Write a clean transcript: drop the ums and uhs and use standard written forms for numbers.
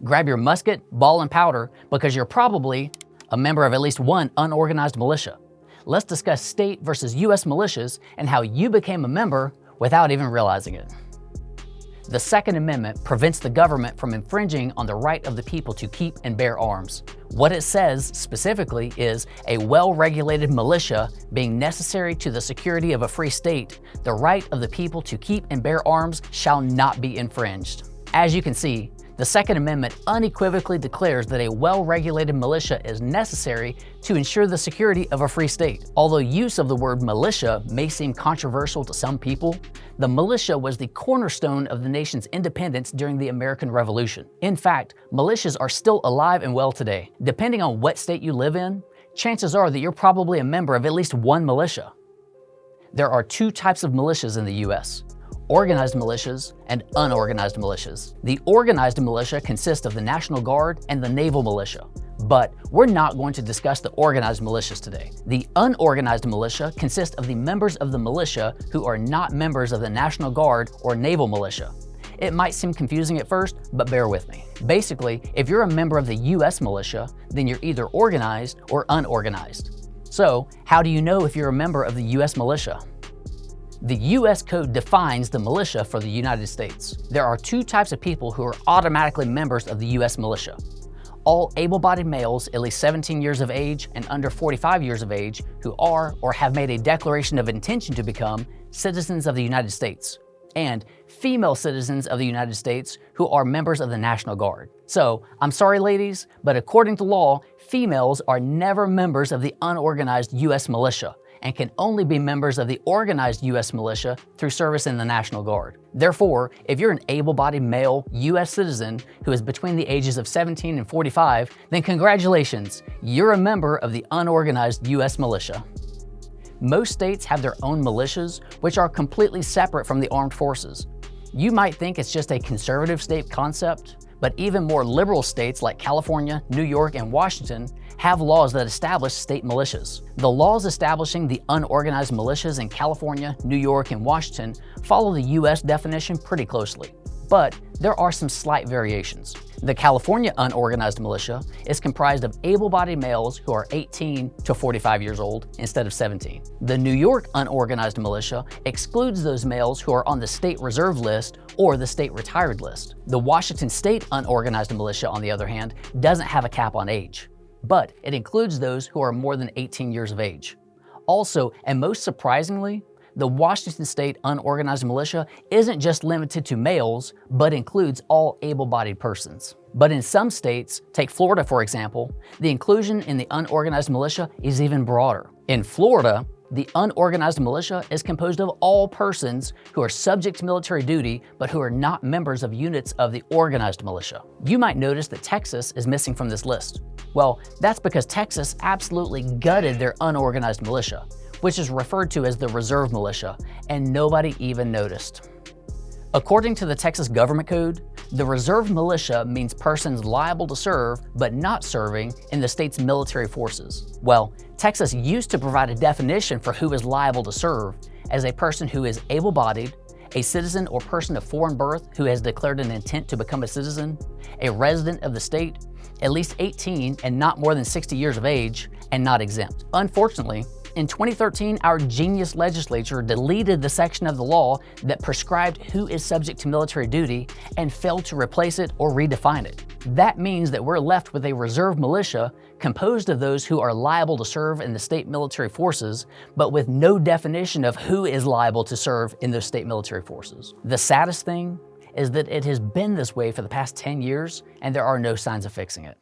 Grab your musket, ball, and powder because you're probably a member of at least one unorganized militia. Let's discuss state versus U.S. militias and how you became a member without even realizing it. The Second Amendment prevents the government from infringing on the right of the people to keep and bear arms. What it says specifically is a well-regulated militia being necessary to the security of a free state, the right of the people to keep and bear arms shall not be infringed. As you can see, the Second Amendment unequivocally declares that a well-regulated militia is necessary to ensure the security of a free state. Although use of the word militia may seem controversial to some people, the militia was the cornerstone of the nation's independence during the American Revolution. In fact, militias are still alive and well today. Depending on what state you live in, chances are that you're probably a member of at least one militia. There are two types of militias in the U.S. Organized militias and unorganized militias. The organized militia consists of the National Guard and the Naval Militia, but we're not going to discuss the organized militias today. The unorganized militia consists of the members of the militia who are not members of the National Guard or Naval Militia. It might seem confusing at first, but bear with me. Basically, if you're a member of the U.S. militia, then you're either organized or unorganized. So, how do you know if you're a member of the U.S. militia? The U.S. Code defines the militia for the United States. There are two types of people who are automatically members of the U.S. militia. All able-bodied males at least 17 years of age and under 45 years of age who are or have made a declaration of intention to become citizens of the United States, and female citizens of the United States who are members of the National Guard. So, I'm sorry ladies, but according to law, females are never members of the unorganized U.S. militia, and can only be members of the organized U.S. militia through service in the National Guard. Therefore, if you're an able-bodied male U.S. citizen who is between the ages of 17 and 45, then congratulations, you're a member of the unorganized U.S. militia. Most states have their own militias, which are completely separate from the armed forces. You might think it's just a conservative state concept, but even more liberal states like California, New York, and Washington have laws that establish state militias. The laws establishing the unorganized militias in California, New York, and Washington follow the U.S. definition pretty closely, but there are some slight variations. The California unorganized militia is comprised of able-bodied males who are 18 to 45 years old instead of 17. The New York unorganized militia excludes those males who are on the state reserve list or the state retired list. The Washington state unorganized militia, on the other hand, doesn't have a cap on age, but it includes those who are more than 18 years of age. Also, and most surprisingly, the Washington State Unorganized Militia isn't just limited to males, but includes all able-bodied persons. But in some states, take Florida for example, the inclusion in the unorganized militia is even broader. In Florida, the unorganized militia is composed of all persons who are subject to military duty, but who are not members of units of the organized militia. You might notice that Texas is missing from this list. Well, that's because Texas absolutely gutted their unorganized militia, which is referred to as the reserve militia, and nobody even noticed. According to the Texas Government Code, the reserve militia means persons liable to serve but not serving in the state's military forces. Well, Texas used to provide a definition for who is liable to serve as a person who is able-bodied, a citizen or person of foreign birth who has declared an intent to become a citizen, a resident of the state, at least 18 and not more than 60 years of age, and not exempt. Unfortunately, in 2013, our genius legislature deleted the section of the law that prescribed who is subject to military duty and failed to replace it or redefine it. That means that we're left with a reserve militia composed of those who are liable to serve in the state military forces, but with no definition of who is liable to serve in those state military forces. The saddest thing is that it has been this way for the past 10 years, and there are no signs of fixing it.